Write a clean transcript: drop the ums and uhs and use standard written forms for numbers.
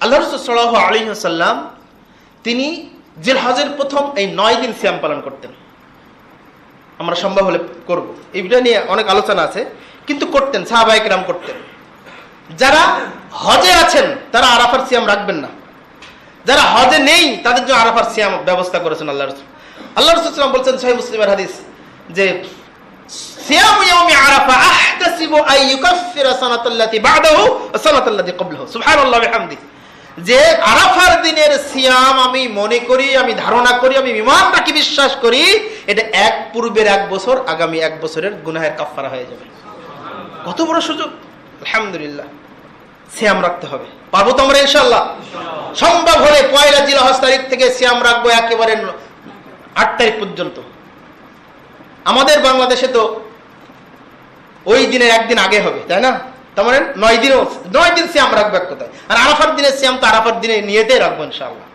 আল্লাহ রাসূল সাল্লাল্লাহু আলাইহি ওয়াসাল্লাম তিনি জিলহজের প্রথম এই 9 দিন সিয়াম পালন করতেন। আমরা সম্ভব হলে করব, এইটা নিয়ে অনেক আলোচনা আছে, কিন্তু করতেন, সাহাবায়ে কেরাম করতেন। যারা হজে আছেন তারা আরাফার সিয়াম রাখবেন না, যারা হজে নেই তাদের জন্য আরাফার সিয়াম ব্যবস্থা করেছেন আল্লাহ রাসূল। আল্লাহ রাসূল সাল্লাল্লাহু আলাইহি ওয়াসাল্লাম বলছেন সহিহ মুসলিমের হাদিস যে সিয়ামু ইয়াউমি আরাফা আহতাসিবু আন ইউকাফিরা সানাতাল্লাতী বা'দাহু ওয়া সানাতাল্লাতী ক্বাবলাহু সুবহানাল্লাহি ওয়া বিহামদিহি, যে আরাফার দিনের সিয়াম আমি মনে করি, আমি ধারণা করি, আমি ঈমান রাখি, বিশ্বাস করি, এটা এক পূর্বের 1 বছর আগামী 1 বছরের গুনাহের কাফারা হয়ে যাবে। কত বড় সুযোগ! আলহামদুলিল্লাহ, সিয়াম রাখতে হবে। পারবো তো আমরা ইনশাআল্লাহ? সম্ভব হলে পয়লা জিলহজ তারিখ থেকে সিয়াম রাখবো একেবারে 8 তারিখ পর্যন্ত। আমাদের বাংলাদেশে তো ওই দিনের একদিন আগে হবে, তাই না? তার মানে 9 দিন সিয়াম রাখবো এক কথায়। আর আরাফার দিনের সিয়াম তো আরাফার দিনে নিয়েতেই রাখবো ইনশাআল্লাহ।